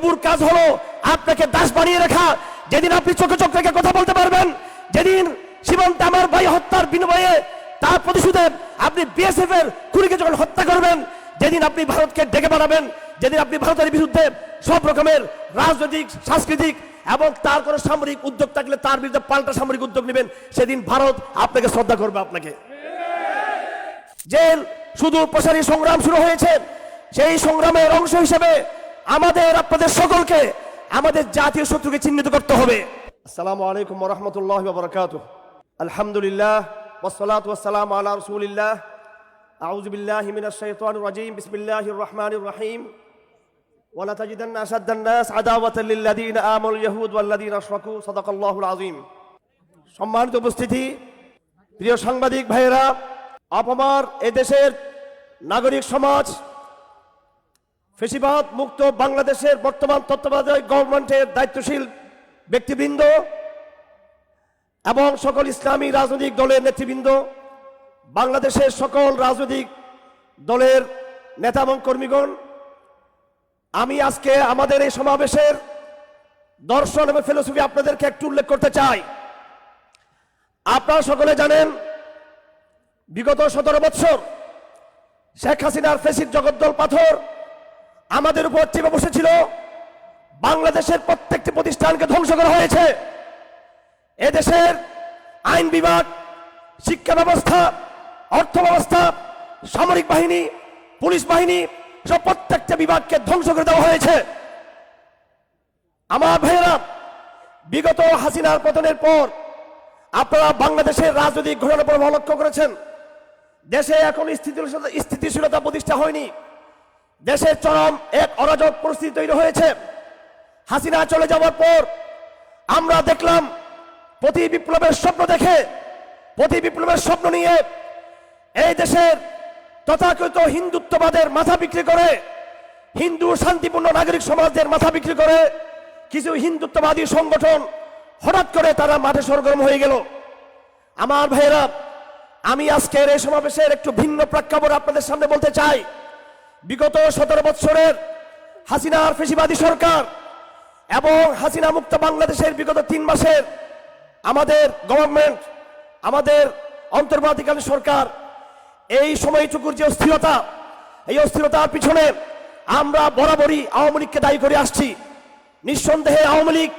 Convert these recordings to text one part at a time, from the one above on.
প্রভুর কাজ হলো আপনাকে দাস বানিয়ে রাখা। যেদিন আপনি চোখে চোখ রেখে কথা বলতে পারবেন, যেদিন সীমান্তে আমার ভাই হত্যার বিনিময়ে তার প্রতিশোধে আপনি বিএসএফ এর খুনিকে যখন হত্যা করবেন, যেদিন আপনি ভারতকে ডেকে পাঠাবেন, যেদিন আপনি ভারতের বিরুদ্ধে সব রকমের রাজনৈতিক, সাংস্কৃতিক এবং তার কোনো সামরিক উদ্যোগ থাকলে তার বিরুদ্ধে পাল্টা সামরিক উদ্যোগ নেবেন, সেদিন ভারত আপনাকে শ্রদ্ধা করবে। আপনাকে জেল সুদূর প্রসারী সংগ্রাম শুরু হয়েছে, সেই সংগ্রামের অংশ হিসেবে আমাদের আপনাদের সকলকে আমাদের জাতীয় শত্রুকে চিহ্নিত করতে হবে। আসসালামু আলাইকুম ওয়া রাহমাতুল্লাহি ওয়া বারাকাতুহু। আলহামদুলিল্লাহ ওয়াসসালাতু ওয়াসসালামু আলা রাসূলিল্লাহ। আউযু বিল্লাহি মিনাশ শাইতানির রাজীম। বিসমিল্লাহির রহমানির রহিম। ওয়া লা তাজিদান্না আশাদ্দান নাস আদাওয়াতাল লিল্লাযীনা আমানুল ইয়াহুদ ওয়াল্লাযীনা আশরাকু। সাদাকাল্লাহুল আযীম। সম্মানিত উপস্থিতি, প্রিয় সাংবাদিক ভাইয়েরা, আপামার এদেশের নাগরিক সমাজ, ফেসিবাদ মুক্ত বাংলাদেশের বর্তমান তত্ত্বাবধায়ক গভর্নমেন্টের দায়িত্বশীল ব্যক্তিবৃন্দ এবং সকল ইসলামী রাজনৈতিক দলের নেতৃবৃন্দ, বাংলাদেশের সকল রাজনৈতিক দলের নেতা এবং কর্মীগণ, আমি আজকে আমাদের এই সমাবেশের দর্শন এবং ফিলোসফি আপনাদেরকে একটু উল্লেখ করতে চাই। আপনারা সকলে জানেন, বিগত 17 বছর শেখ হাসিনার ফেসিড জগদ্দল পাথর আমাদের উপর চেপে বসেছিল। বাংলাদেশের প্রত্যেকটি প্রতিষ্ঠানকে ধ্বংস করা হয়েছে। এদেশের আইন বিভাগ, শিক্ষা ব্যবস্থা, অর্থ ব্যবস্থা, সামরিক বাহিনী, পুলিশ বাহিনী সব প্রত্যেকটা বিভাগকে ধ্বংস করে দেওয়া হয়েছে। আমার ভাইয়েরা, বিগত হাসিনার পতনের পর আপনারা বাংলাদেশের রাজনৈতিক ঘটনার প্রভাব লক্ষ্য করেছেন। দেশে এখন স্থিতিশীলতা প্রতিষ্ঠা হয়নি। দেশের চরম এক অরাজক পরিস্থিতি তৈরি হয়েছে। হাসিনা চলে যাওয়ার পর আমরা দেখলাম প্রতি বিপ্লবের স্বপ্ন দেখে, প্রতি বিপ্লবের স্বপ্ন নিয়ে এই দেশের তথাকথিত হিন্দুত্ববাদের মাথা বিক্রি করে, হিন্দু শান্তিপূর্ণ নাগরিক সমাজের মাথা বিক্রি করে কিছু হিন্দুত্ববাদী সংগঠন হঠাৎ করে তারা মাঠে সরগরম হয়ে গেল। আমার ভাইয়েরা, আমি আজকের এই সমাবেশের একটু ভিন্ন প্রেক্ষাপট আপনাদের সামনে বলতে চাই। বিগত 17 বছরের হাসিনার ফেসিবাদী সরকার এবং হাসিনা মুক্ত বাংলাদেশের বিগত 3 মাসের আমাদের গভর্নমেন্ট, আমাদের অন্তর্বর্তীকালীন সরকার, এই সময়টুকুর যে অস্থিরতা, এই অস্থিরতার পিছনে আমরা বরাবরই আওয়ামী লীগকে দায়ী করে আসছি। নিঃসন্দেহে আওয়ামী লীগ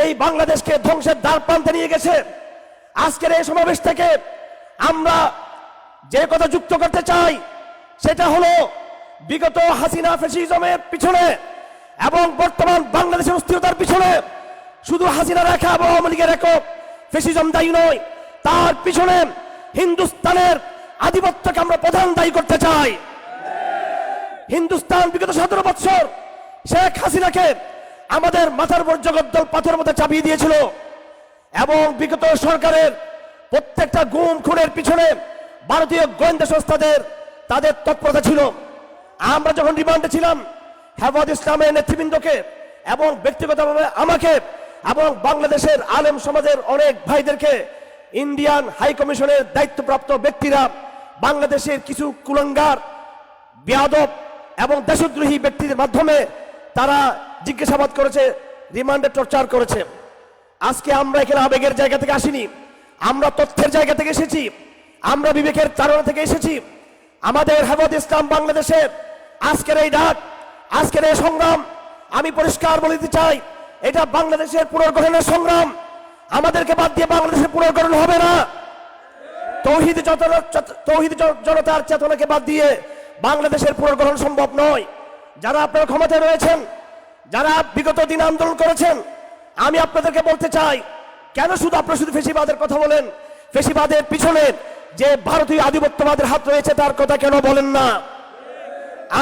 এই বাংলাদেশকে ধ্বংসের দ্বার প্রান্তে নিয়ে গেছে। আজকের এই সমাবেশ থেকে আমরা যে কথা যুক্ত করতে চাই সেটা হলো, বিগত হাসিনা ফ্যাসিজমের পিছনে এবং বর্তমান বাংলাদেশের অস্থিরতার পিছনে শুধু হাসিনার একা এবং আওয়ামী লীগের একক ফ্যাসিজম দায়ী নয়, তার পিছনে হিন্দুস্তানের আধিপত্যকে আমরা প্রধান দায়ী করতে চাই। হিন্দুস্তান বিগত 17 বছর শেখ হাসিনাকে আমাদের মাথার উপর জগদ্দল পাথরের মধ্যে চাপিয়ে দিয়েছিল এবং বিগত সরকারের প্রত্যেকটা গুম খুনের পিছনে ভারতীয় গোয়েন্দা সংস্থাদের তাদের তৎপরতা ছিল। আমরা যখন রিমান্ডে ছিলাম, হেফাজত ইসলামের নেতৃবৃন্দকে এবং ব্যক্তিগতভাবে আমাকে এবং বাংলাদেশের আলেম সমাজের অনেক ভাইদেরকে ইন্ডিয়ান হাই কমিশনের দায়িত্বপ্রাপ্ত ব্যক্তিরা বাংলাদেশের কিছু কুলাঙ্গার, বেয়াদব এবং দেশদ্রোহী ব্যক্তিদের মাধ্যমে তারা জিজ্ঞাসাবাদ করেছে, রিমান্ডে টর্চার করেছে। আজকে আমরা এখানে আবেগের জায়গা থেকে আসিনি, আমরা তথ্যের জায়গা থেকে এসেছি, আমরা বিবেকের তাড়না থেকে এসেছি। আমাদের হেফাজত ইসলাম বাংলাদেশের আজকের এই ডাক, আজকের এই সংগ্রাম, আমি পরিষ্কার বলে দিতে চাই, এটা বাংলাদেশের পুনর্গঠনের সংগ্রাম। আমাদেরকে বাদ দিয়ে বাংলাদেশের পুনর্গঠন হবে না। তৌহিদ জনতার চেতনাকে বাদ দিয়ে বাংলাদেশের পুনর্গঠন সম্ভব নয়। যারা আপনারা ক্ষমতায় রয়েছেন, যারা বিগত দিন আন্দোলন করেছেন, আমি আপনাদেরকে বলতে চাই, কেন আপনারা শুধু ফেসিবাদের কথা বলেন? ফেসিবাদের পিছনে যে ভারতীয় আধিপত্যবাদের হাত রয়েছে তার কথা কেন বলেন না?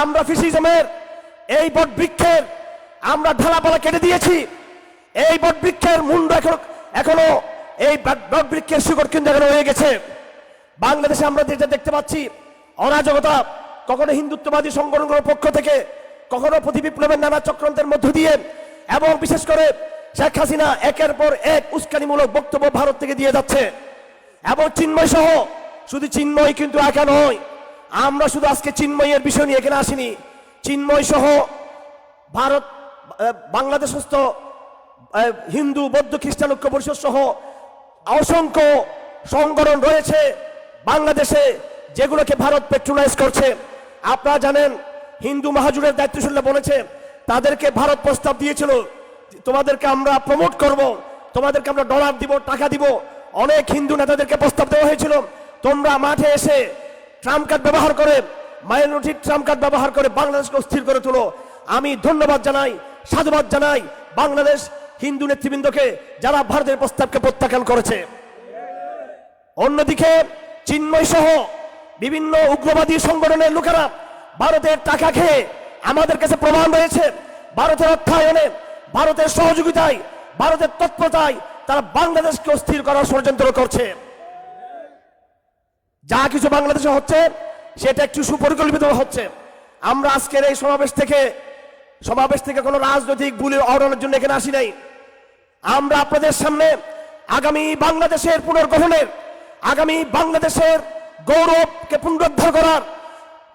আমরা ফ্যাসিজমের এই বটবৃক্ষের আমরা ঢালাপালা কেটে দিয়েছি। এই বটবৃক্ষের মুন্ড এখনো এই বটবৃক্ষের শিকড় কিন্তু এখনো হয়ে গেছে। বাংলাদেশে আমরা যেটা দেখতে পাচ্ছি, অরাজকতা, কখনো হিন্দুত্ববাদী সংগঠনগুলোর পক্ষ থেকে, কখনো প্রতি বিপ্লবের নানা চক্রান্তের মধ্য দিয়ে, এবং বিশেষ করে শেখ হাসিনা একের পর এক উস্কানিমূলক বক্তব্য ভারত থেকে দিয়ে যাচ্ছে। এবং চিন্ময় সহ, শুধু চিন্ময় কিন্তু একা নয়, আমরা শুধু আজকে চিন্ময়ের বিষয় নিয়ে এখানে আসিনি। চিন্ময় সহ ভারত বাংলাদেশস্থ হিন্দু বৌদ্ধ খ্রিস্টান ঐক্য পরিষদ সহ অসংখ্য সংগঠন রয়েছে বাংলাদেশে, যেগুলোকে ভারত পেট্রোলাইজ করছে। আপনারা জানেন হিন্দু মহাজোটের দায়িত্বশীলরা বলেছে তাদেরকে ভারত প্রস্তাব দিয়েছিল তোমাদেরকে আমরা প্রমোট করব, তোমাদেরকে আমরা ডলার দিব, টাকা দিব। অনেক হিন্দু নেতাদেরকে প্রস্তাব দেওয়া হয়েছিল তোমরা মাঠে এসে ট্রাম্প কার্ড ব্যবহার করে, মাইনরিটি ট্রাম্প কার্ড ব্যবহার করে বাংলাদেশকে অস্থির করে তোলো। আমি ধন্যবাদ জানাই, সাধুবাদ জানাই বাংলাদেশ হিন্দু নেতৃবৃন্দকে যারা ভারতের প্রস্তাবকে প্রত্যাখ্যান করেছে। অন্যদিকে চিন্ময় সহ বিভিন্ন উগ্রবাদী সংগঠনের লোকেরা ভারতের টাকা খেয়ে, আমাদের কাছে প্রমাণ রয়েছে ভারতের অর্থায়নে, ভারতের সহযোগিতায়, ভারতের তৎপরতায় তারা বাংলাদেশকে অস্থির করার ষড়যন্ত্র করছে। যা কিছু বাংলাদেশে হচ্ছে সেটা একটু সুপরিকল্পিত হচ্ছে। আমরা আজকের এই সমাবেশ থেকে কোনো রাজনৈতিক বুলি অড়ানোর জন্য এখানে আসি নাই। আমরা আপনাদের সামনে আগামী বাংলাদেশের পুনর্গঠনের, আগামী বাংলাদেশের গৌরবকে পুনরুদ্ধার করার,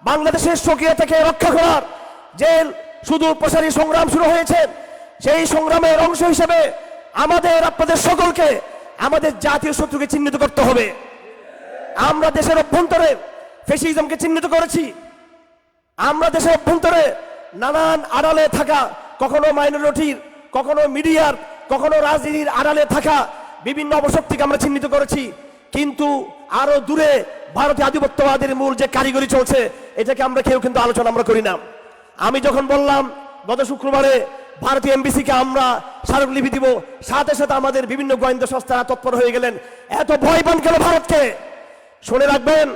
বাংলাদেশের স্বকীয়তাকে রক্ষা করার যে সুদূর প্রসারী সংগ্রাম শুরু হয়েছে, সেই সংগ্রামের অংশ হিসেবে আমাদের আপনাদের সকলকে আমাদের জাতীয় শত্রুকে চিহ্নিত করতে হবে। আমরা দেশের অভ্যন্তরে ফ্যাসিজমকে চিহ্নিত করেছি। আমরা দেশের অভ্যন্তরে নানান আড়ালে থাকা, কখনো মাইনরিটির, কখনো মিডিয়ার, কখনো রাজনীতির আড়ালে থাকা বিভিন্ন অপশক্তিকে আমরা চিহ্নিত করেছি। কিন্তু আরো দূরে ভারতীয় আধিপত্যবাদের মূল যে কারিগরি চলছে, এটাকে আমরা কেউ কিন্তু আলোচনা আমরা করি না। আমি যখন বললাম গত শুক্রবারে ভারতীয় এমবিসিকে আমরা স্মারকলিপি দিব, সাথে সাথে আমাদের বিভিন্ন গোয়েন্দা সংস্থারা তৎপর হয়ে গেলেন। এত ভয় পান কেন ভারতকে? শুনে রাখবেন,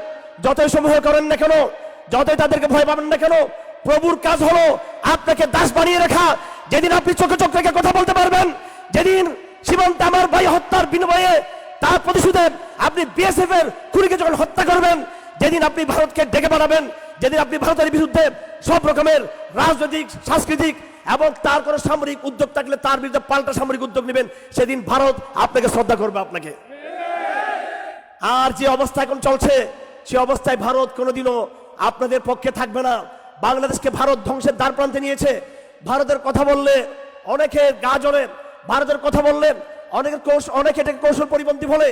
যতই সমূহ করেন না কেন, যতই তাদেরকে ভয় পাবেন না কেন, প্রভুর কাজ হলো আপনাকে দাস বানিয়ে রাখা। যেদিন আপনি চোখে চোখ রেখে কথা বলতে পারবেন, যেদিন সীমান্তে আমার ভাই হত্যার বিনিময়ে তার প্রতিশোধে আপনি বিএসএফ এর খুনিকে যখন হত্যা করবেন, যেদিন আপনি ভারতকে ডেকে পাঠাবেন, যেদিন আপনি ভারতের বিরুদ্ধে সব রকমের রাজনৈতিক, সাংস্কৃতিক এবং তার কোনো সামরিক উদ্যোগ থাকলে তার বিরুদ্ধে পাল্টা সামরিক উদ্যোগ নেবেন, সেদিন ভারত আপনাকে শ্রদ্ধা করবে আপনাকে। আর যে অবস্থা এখন চলছে, সে অবস্থায় ভারত কোনোদিনও আপনাদের পক্ষে থাকবে না। বাংলাদেশকে ভারত ধ্বংসের দ্বার প্রান্তে নিয়েছে। ভারতের কথা বললে অনেকের গা জ্বলে, ভারতের কথা বললে অনেকে এটাকে কৌশল পরিপন্থী বলে।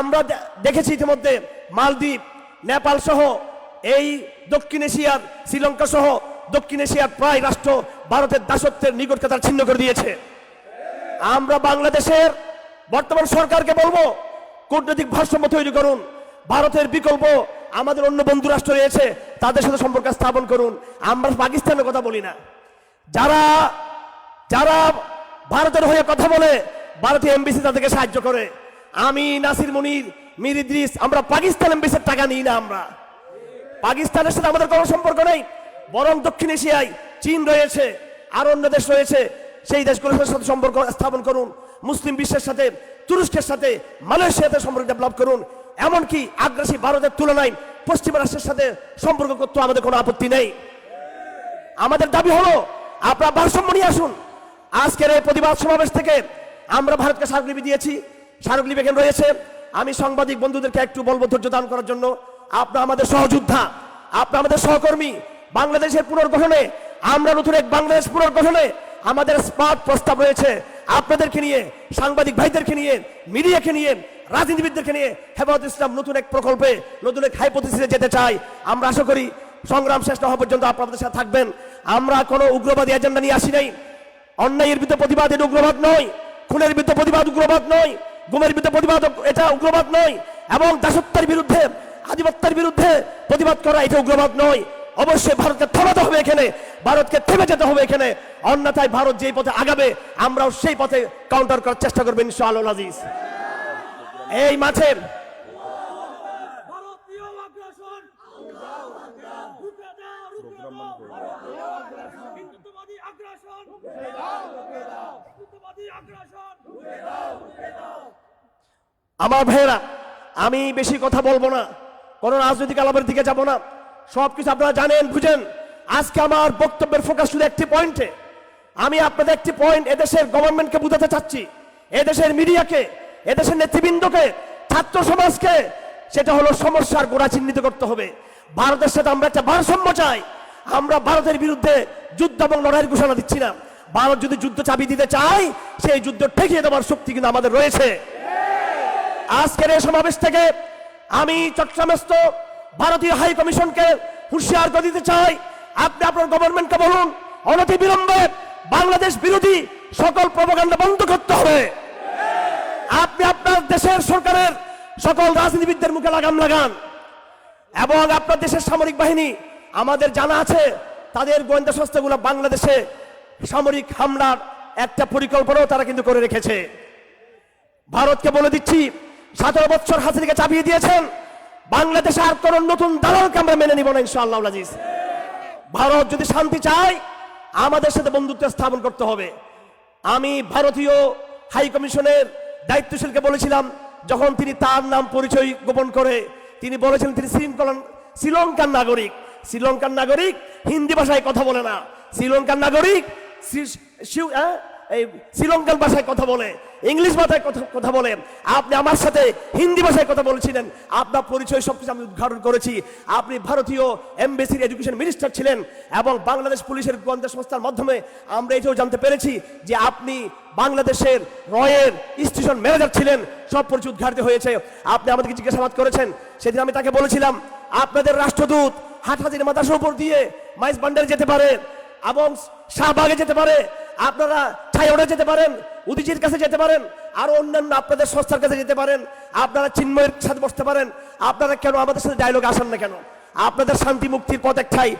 আমরা দেখেছি ইতিমধ্যে মালদ্বীপ, নেপাল সহ এই দক্ষিণ এশিয়ার, শ্রীলঙ্কা সহ দক্ষিণ এশিয়ার প্রায় রাষ্ট্র ভারতের দাসত্বের নিকটতা ছিন্ন করে দিয়েছে। আমরা বাংলাদেশের বর্তমান সরকারকে বলবো, কূটনৈতিক ভারসাম্য তৈরি করুন। ভারতের বিকল্প আমাদের অন্য বন্ধু রাষ্ট্র রয়েছে, তাদের সাথে সম্পর্ক স্থাপন করুন। আমরা পাকিস্তানের কথা বলি না। যারা যারা ভারতের হয়ে কথা বলে, ভারতীয় এমবিসি তাদেরকে সাহায্য করে। আমি, নাসির মুনির, মীর ইদ্রিস, আমরা পাকিস্তান এমবিসির টাকা নিই না। আমরা পাকিস্তানের সাথে আমাদের কোনো সম্পর্ক নেই, বরং দক্ষিণ এশিয়ায় চীন রয়েছে, আর অন্য দেশ রয়েছে, সেই দেশগুলোর সাথে সম্পর্ক স্থাপন করুন। মুসলিম বিশ্বের সাথে, তুরস্কের সাথে, মালয়েশিয়ার সাথে সম্পর্ক ডেভেলপ করুন। এমনকি আগ্রাসী ভারতের তুলনায় পশ্চিমা রাষ্ট্রের সাথে সম্পর্ক করতে আমাদের কোনো আপত্তি নেই। আমাদের দাবি হলো আপনারা ভারসাম্য নিয়ে আসুন। আজকের এই প্রতিবাদ সমাবেশ থেকে আমরা ভারতকে স্মারকলিপি দিয়েছি, স্মারকলিপি এখানে রয়েছে। আমি সাংবাদিক বন্ধুদেরকে একটু বলবো ধৈর্য দান করার জন্য। আপনারা আমাদের সহযোদ্ধা, আপনারা আমাদের সহকর্মী। বাংলাদেশের পুনর্গঠনে, আমরা নতুন এক বাংলাদেশ পুনর্গঠনে আমাদের স্মার্ট প্রস্তাব রয়েছে। আপনাদেরকে নিয়ে, সাংবাদিক ভাইদেরকে নিয়ে, মিডিয়াকে নিয়ে, রাজনীতিবিদদেরকে নিয়ে হেফাজত ইসলাম নতুন এক প্রকল্পে, নতুন এক হাইপোথিসিসে যেতে চাই। আমরা আশা করি সংগ্রাম শেষ না হওয়া পর্যন্ত আপনাদের সাথে থাকবেন। আমরা কোনো উগ্রবাদী এজেন্ডা নিয়ে আসি নাই। অন্যায়ের বিরুদ্ধে প্রতিবাদ এটা উগ্রবাদ নয়, খুনের বিরুদ্ধে প্রতিবাদ উগ্রবাদ নয়, গুমের বিরুদ্ধে প্রতিবাদ এটা উগ্রবাদ নয়, এবং দাসত্বের বিরুদ্ধে, আধিপত্যের বিরুদ্ধে প্রতিবাদ করা এটা উগ্রবাদ নয়। অবশ্যই ভারতকে থামাতে হবে, এখানে ভারতকে থেমে যেতে হবে এখানে। অন্যথায় ভারত যেই পথে আগাবে, আমরাও সেই পথে কাউন্টার করার চেষ্টা করবেন ইনশাআল্লাহ আজিজ। এই মাঠে আমার ভাইয়েরা, আমি বেশি কথা বলবো না, কোন রাজনৈতিক আলাপের দিকে যাব না। সবকিছু আপনারা জানেন, বুঝেন। আজকে আমার বক্তব্যের ফোকাস শুধু একটি পয়েন্টে। আমি আপনাদের একটি পয়েন্ট এদেশের গভর্নমেন্টকে বুঝাতে চাচ্ছি, এদেশের মিডিয়াকে, এদেশের নেতৃবৃন্দকে, ছাত্র সমাজকে। সেটা হলো সমস্যার গোড়া চিহ্নিত করতে হবে। ভারতের সাথে আমরা একটা ভারসাম্য চাই। আমরা ভারতের বিরুদ্ধে যুদ্ধ এবং লড়াইয়ের ঘোষণা দিচ্ছি না। ভারত যদি যুদ্ধ চাপিয়ে দিতে চায়, সেই যুদ্ধ ঠেকিয়ে দেওয়ার শক্তি কিন্তু আমাদের রয়েছে। আজকের এই সমাবেশ থেকে আমি চট্টগ্রামস্থ ভারতীয় হাই কমিশনকে হুঁশিয়ার করে দিতে চাই, আপনি আপনার গভর্নমেন্টকে বলুন অনতি বিলম্বে বাংলাদেশ বিরোধী সকল প্রপাগান্ডা বন্ধ করতে হবে। আপনি আপনার দেশের সরকারের সকল রাজনীতিবিদদের মুখে লাগাম লাগান, এবং আপনার দেশের সামরিক বাহিনী, আমাদের জানা আছে তাদের গোয়েন্দা সংস্থাগুলো বাংলাদেশে সামরিক হামলার একটা পরিকল্পনাও তারা কিন্তু করে রেখেছে। ভারতকে বলে দিচ্ছি, 17 বছর হাসিনাকে চাপিয়ে দিয়েছেন, বাংলাদেশে আর কোন নতুন দালালকে আমরা মেনে নিব না ইনশাআল্লাহ আজিজ। ভারত যদি শান্তি চায়, আমাদের সাথে বন্ধুত্ব স্থাপন করতে হবে। আমি ভারতীয় হাই কমিশনের দায়িত্বশীলকে বলেছিলাম, যখন তিনি তার নাম পরিচয় গোপন করে তিনি বলেছিলেন তিনি শ্রীলঙ্কার নাগরিক। শ্রীলঙ্কার নাগরিক হিন্দি ভাষায় কথা বলে না, শ্রীলঙ্কার নাগরিক শ্রীলঙ্কান ভাষায় কথা বলে, ইংলিশ ভাষায় কথা বলে। আপনি আমার সাথে হিন্দি ভাষায় কথা বলেছিলেন, আপনার পরিচয় সবকিছু আমি উদ্ঘাটন করেছি। আপনি ভারতীয় এমবেসির এডুকেশন মিনিস্টার ছিলেন, এবং বাংলাদেশ পুলিশের গোয়েন্দা সংস্থার মাধ্যমে আমরা এটাও জানতে পেরেছি যে আপনি বাংলাদেশের রয়ের স্টেশন ম্যানেজার ছিলেন। সব পরিচয় উদ্ঘাটিত হয়েছে। আপনি আমাদেরকে জিজ্ঞাসাবাদ করেছেন, সেদিন আমি তাকে বলেছিলাম আপনাদের রাষ্ট্রদূত হাটহাজারী মাদ্রাসার উপর দিয়ে মাইজ বান্ডারে যেতে পারে, এবং শাহবাগে যেতে পারে, আপনারা ছায়াওড়ে যেতে পারেন, উদিচির কাছে যেতে পারেন, আরো অন্যান্য আপনাদের সংস্থার কাছে যেতে পারেন, আপনারা চিন্ময়ের সাথে বসতে পারেন। আপনারা কেন আমাদের সাথে ডায়লগ আসেন না কেন? আপনাদের শান্তি মুক্তির পথ একটাই,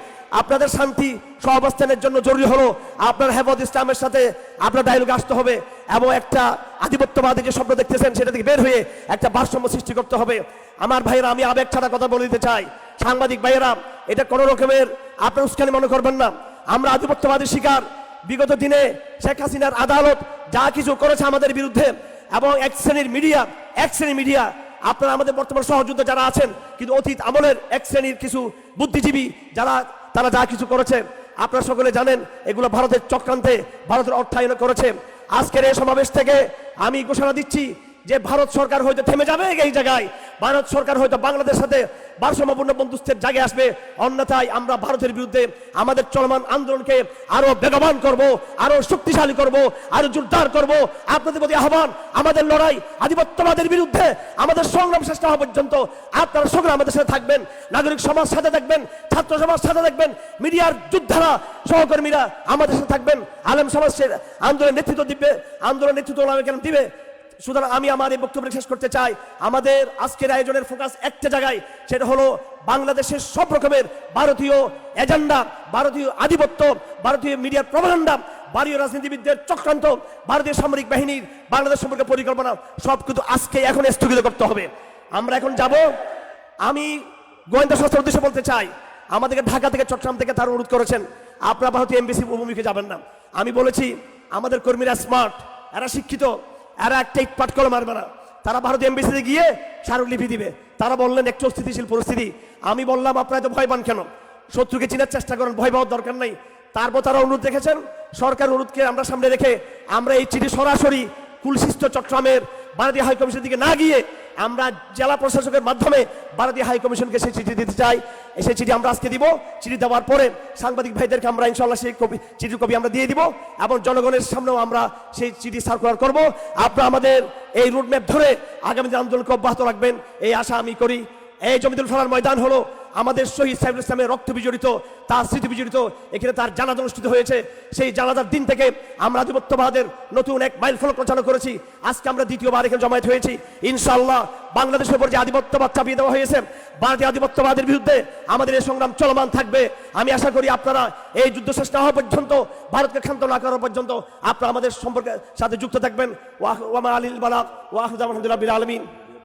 আপনাদের শান্তি সহাবস্থানের জন্য জরুরি হলো আপনার হেফাজত ইসলামের সাথে আপনার ডায়লগ আসতে হবে, এবং একটা আধিপত্যবাদী যে স্বপ্ন দেখতেছেন সেটা থেকে বের হয়ে একটা ভারসাম্য সৃষ্টি করতে হবে। আমার ভাইয়েরা, আমি আবেগ ছাড়া কথা বলে দিতে চাই, সাংবাদিক ভাইয়েরা, এটা কোনো রকমের আপনার উস্কানি মনে করবেন না। আমরা আধিপত্যবাদী শিকার। বিগত দিনে শেখ হাসিনার আদালত যা কিছু করেছে আমাদের বিরুদ্ধে, এবং এক শ্রেণীর মিডিয়া, আপনারা আমাদের বর্তমান সহযোদ্ধা যারা আছেন, কিন্তু অতীত আমলের এক শ্রেণীর কিছু বুদ্ধিজীবী তারা যা কিছু করেছে আপনারা সকলে জানেন, এগুলো ভারতের চক্রান্তে, ভারতের অর্থায়নে করেছে। আজকের এই সমাবেশ থেকে আমি ঘোষণা দিচ্ছি যে ভারত সরকার হয়তো থেমে যাবে এই জায়গায়, ভারত সরকার হয়তো বাংলাদেশের সাথে ভারসাম্যপূর্ণ বন্ধুত্বের জায়গায় আসবে, অন্যথায় আমরা ভারতের বিরুদ্ধে আমাদের চলমান আন্দোলনকে আরো বেগবান করব, আরো শক্তিশালী করব, আরো জোরদার করব। আপনাদের প্রতি আহ্বান, আমাদের লড়াই আধিপত্যবাদের বিরুদ্ধে, আমাদের সংগ্রাম শেষ না হওয়া পর্যন্ত আপনারা সকলে আমাদের সাথে থাকবেন, নাগরিক সমাজ সাথে থাকবেন, ছাত্র সমাজ সাথে থাকবেন, মিডিয়ার যোদ্ধারা সহকর্মীরা আমাদের সাথে থাকবেন, আলেম সমাজের আন্দোলনের নেতৃত্ব দিবে। সুতরাং আমি আমার এই বক্তব্য শেষ করতে চাই, আমাদের আজকের আয়োজনের ফোকাস একটা জায়গায়, সেটা হলো বাংলাদেশের সব রকমের ভারতীয় এজেন্ডা, ভারতীয় আধিপত্য, ভারতীয় মিডিয়ার প্রপাগান্ডা, ভারতীয় রাজনীতিবিদদের চক্রান্ত, ভারতীয় সামরিক বাহিনীর বাংলাদেশ সম্পর্কে পরিকল্পনা, সব কিন্তু আজকে এখন স্থগিত করতে হবে। আমরা এখন যাব। আমি গোয়েন্দা সংস্থার উদ্দেশ্যে বলতে চাই, আমাদেরকে ঢাকা থেকে চট্টগ্রাম থেকে তারা অনুরোধ করেছেন আপনারা ভারতীয় এমবেসি অভিমুখে যাবেন না। আমি বলেছি আমাদের কর্মীরা স্মার্ট, এরা শিক্ষিত, এরা একটা ইটপাট কলে মারবে না। তারা ভারতীয় এমবেসিতে গিয়ে স্মারকলিপি দিবে। তারা বললেন একটু স্থিতিশীল পরিস্থিতি। আমি বললাম আপনারা তো ভয় পান কেন? শত্রুকে চিনার চেষ্টা করেন, ভয় পাওয়ার দরকার নাই। তারপর তারা অনুরোধ রেখেছেন, সরকার অনুরোধকে আমরা সামনে রেখে আমরা এই চিঠি সরাসরি কুলশিষ্ট চট্টগ্রামের ভারতীয় হাই কমিশনের দিকে না গিয়ে আমরা জেলা প্রশাসকের মাধ্যমে ভারতীয় হাই কমিশনকে সেই চিঠি দিতে চাই। সেই চিঠি আমরা আজকে দিব। চিঠি দেওয়ার পরে সাংবাদিক ভাইদেরকে আমরা ইনশাআল্লাহ সেই চিঠির কপি আমরা দিয়ে দিব, এবং জনগণের সামনেও আমরা সেই চিঠি সার্কুলার করব। আপনারা আমাদের এই রুটম্যাপ ধরে আগামী দিন আন্দোলনকে অব্যাহত রাখবেন, এই আশা আমি করি। এই জমিদুল ফলার ময়দান হলো আমাদের শহীদ সাইফুল ইসলামের রক্ত বিজড়িত, তার স্মৃতি বিজড়িত। এখানে তার জানাজা অনুষ্ঠিত হয়েছে। সেই জানাজার দিন থেকে আমরা আধিপত্যবাদের নতুন এক মাইল ফলক রচনা করেছি। আজকে আমরা দ্বিতীয়বার এখানে জমায়েত হয়েছি। ইনশাআল্লাহ বাংলাদেশের উপর যে আধিপত্যবাদ চাপিয়ে দেওয়া হয়েছে, ভারতীয় আধিপত্যবাদের বিরুদ্ধে আমাদের এই সংগ্রাম চলমান থাকবে। আমি আশা করি আপনারা এই যুদ্ধ শেষ না হওয়া পর্যন্ত, ভারতকে ক্ষান্ত না করা পর্যন্ত আপনারা আমাদের সম্পর্কের সাথে যুক্ত থাকবেন। ওয়া মা আলিল বালাগ ওয়া আখিরু দাওয়ানা আলহামদুলিল্লাহি রাব্বিল আলামিন।